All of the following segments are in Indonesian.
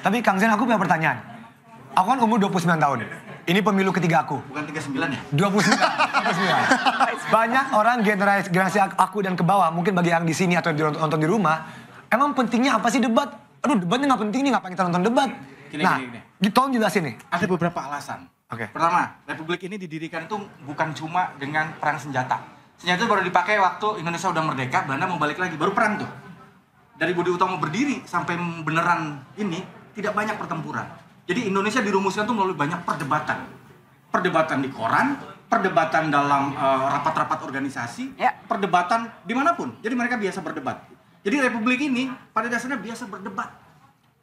Tapi Kang Zen, aku punya pertanyaan. Aku kan umur 29 tahun. Ini pemilu ketiga aku. Bukan 39 ya? 29. Banyak orang generasi aku dan ke bawah, mungkin bagi yang di sini atau nonton di rumah, emang pentingnya apa sih debat? Aduh, debatnya nggak penting nih, ngapain kita nonton debat? Gini. Tolong jelasin nih. Ada beberapa alasan. Oke. Pertama, Republik ini didirikan itu bukan cuma dengan perang senjata. Senjata itu baru dipakai waktu Indonesia udah merdeka, Belanda mau balik lagi, baru perang tuh. Dari Budi Utomo berdiri sampai beneran ini, tidak banyak pertempuran. Jadi Indonesia dirumuskan tuh melalui banyak perdebatan. Perdebatan di koran, perdebatan dalam rapat-rapat organisasi, perdebatan dimanapun. Jadi mereka biasa berdebat. Jadi Republik ini pada dasarnya biasa berdebat.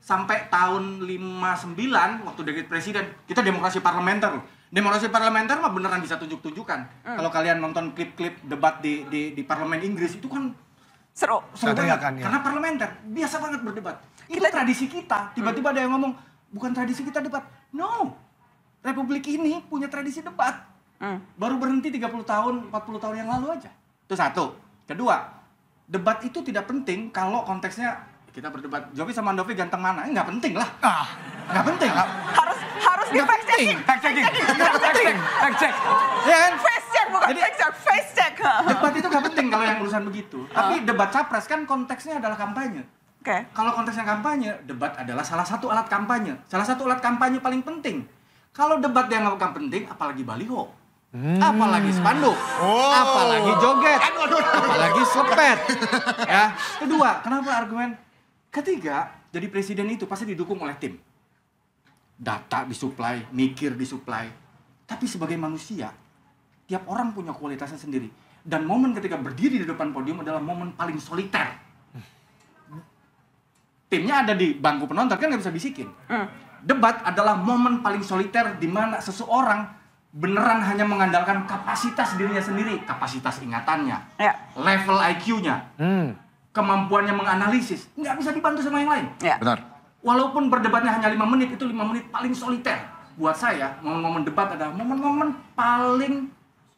Sampai tahun 59 waktu jadi presiden, kita demokrasi parlementer. Demokrasi parlementer mah beneran bisa tunjuk-tunjukkan. Kalau kalian nonton klip-klip debat di parlemen Inggris itu kan seru banget. Karena parlementer biasa banget berdebat. Itu tradisi kita. Tiba-tiba ada yang ngomong, bukan tradisi kita debat. No. Republik ini punya tradisi debat. Baru berhenti 30 tahun, 40 tahun yang lalu aja. Itu satu. Kedua, debat itu tidak penting kalau konteksnya kita berdebat, Jokowi sama Andovi ganteng mana? Nggak penting lah. Nggak penting. Harus di fact checking. Fact check. Ya kan? Face check bukan face check. Debat itu nggak penting kalau yang urusan begitu. Tapi debat capres kan konteksnya adalah kampanye. Kalau konteksnya kampanye, debat adalah salah satu alat kampanye. Salah satu alat kampanye paling penting. Kalau debat yang nggak penting, apalagi baliho. Apalagi spanduk, apalagi joget, apalagi slepet. Ya. Kedua, kenapa argumen? Ketiga, jadi presiden itu pasti didukung oleh tim. Data disuplai, mikir disuplai. Tapi sebagai manusia, tiap orang punya kualitasnya sendiri. Dan momen ketika berdiri di depan podium adalah momen paling soliter. Timnya ada di bangku penonton, kan nggak bisa bisikin. Debat adalah momen paling soliter di mana seseorang beneran hanya mengandalkan kapasitas dirinya sendiri. Kapasitas ingatannya, level IQ-nya. Kemampuannya menganalisis, nggak bisa dibantu sama yang lain. Benar. Walaupun berdebatnya hanya 5 menit, itu 5 menit paling soliter. Buat saya, momen-momen debat adalah momen-momen paling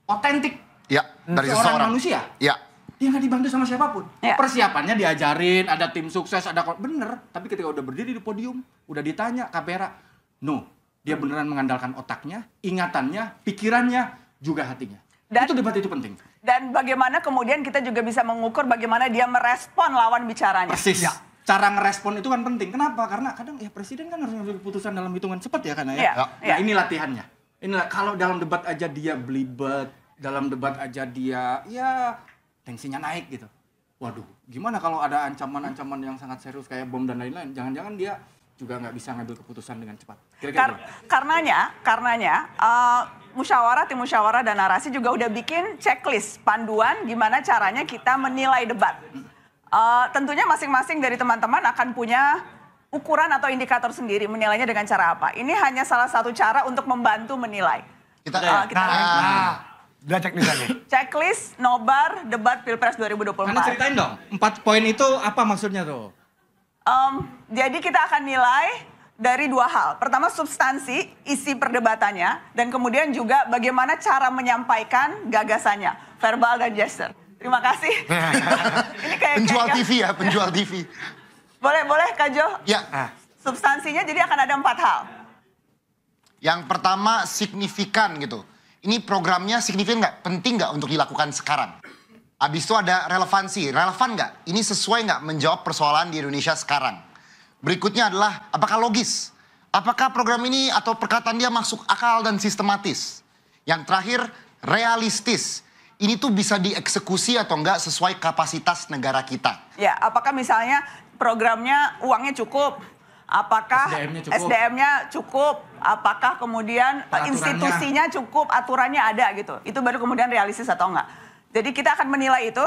otentik. Ya, dari seseorang manusia. Ya. Dia nggak dibantu sama siapapun. Persiapannya diajarin, ada tim sukses, ada bener. Tapi ketika udah berdiri di podium, udah ditanya kamera, no, dia beneran mengandalkan otaknya, ingatannya, pikirannya, juga hatinya. Itu debat itu penting. Dan bagaimana kemudian kita juga bisa mengukur bagaimana dia merespon lawan bicaranya. Persis. Cara ngerespon itu kan penting. Kenapa? Karena kadang ya presiden kan harus ngambil keputusan dalam hitungan cepat ya karena ya. Nah ini latihannya. Inilah kalau dalam debat aja dia belibet, dalam debat aja dia ya tensinya naik gitu. Waduh, gimana kalau ada ancaman-ancaman yang sangat serius kayak bom dan lain-lain? Jangan-jangan dia juga nggak bisa ngambil keputusan dengan cepat. Karenanya tim musyawarah dan narasi juga udah bikin checklist panduan gimana caranya kita menilai debat. Tentunya masing-masing dari teman-teman akan punya ukuran atau indikator sendiri menilainya dengan cara apa. Ini hanya salah satu cara untuk membantu menilai. Udah cek misalnya. Checklist nobar debat Pilpres 2024. Karena ceritain dong, 4 poin itu apa maksudnya tuh? Jadi kita akan nilai dari 2 hal. Pertama substansi, isi perdebatannya. Dan kemudian juga bagaimana cara menyampaikan gagasannya. Verbal dan gesture. Terima kasih. Ini kayak penjual TV ya, penjual TV. Boleh Kak Jo? Ya. Substansinya jadi akan ada 4 hal. Yang pertama signifikan gitu. Ini programnya signifikan nggak? Penting nggak untuk dilakukan sekarang? Habis itu ada relevansi. Relevan nggak? Ini sesuai nggak menjawab persoalan di Indonesia sekarang? Berikutnya adalah apakah logis? Apakah program ini atau perkataan dia masuk akal dan sistematis? Yang terakhir, realistis. Ini tuh bisa dieksekusi atau enggak sesuai kapasitas negara kita. Ya, apakah misalnya programnya uangnya cukup? Apakah SDM-nya cukup? Apakah kemudian institusinya cukup, aturannya ada gitu? Itu baru kemudian realistis atau enggak. Jadi kita akan menilai itu.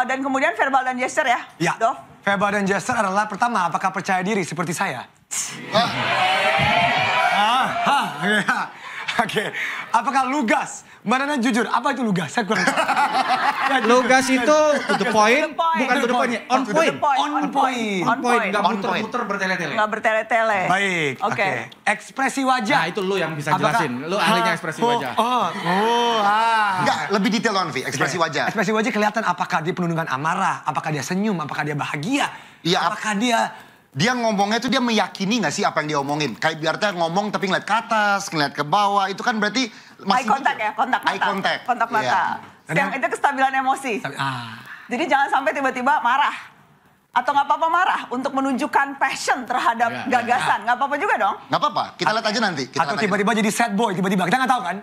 Dan kemudian verbal dan gesture ya, Dov? Verbal dan gesture adalah pertama, apakah percaya diri seperti saya? Oke. Apakah lugas? Mananya jujur, apa itu lugas? Saya kurang tahu. Lugas itu to the point, bukan to the point. On point. Nggak muter-muter bertele-tele. Nggak bertele-tele. Baik, oke. Ekspresi wajah. Nah itu lu yang bisa jelasin. Lu ahlinya ekspresi wajah. Enggak, lebih detail on Vi, ekspresi wajah. Ekspresi wajah kelihatan apakah dia penuh dengan amarah, apakah dia senyum, apakah dia bahagia, apakah dia Dia ngomongnya tuh dia meyakini nggak sih apa yang dia omongin? Kayak biarnya ngomong tapi ngeliat ke atas, ngeliat ke bawah, itu kan berarti Eye contact ya, kontak mata. Eye contact. Kontak mata. Iya. Itu kestabilan emosi. Jadi jangan sampai tiba-tiba marah. Atau nggak apa-apa marah untuk menunjukkan passion terhadap gagasan. Nggak apa-apa juga dong. Nggak apa-apa, kita lihat aja nanti. Atau tiba-tiba jadi sad boy, tiba-tiba. Kita nggak tahu kan?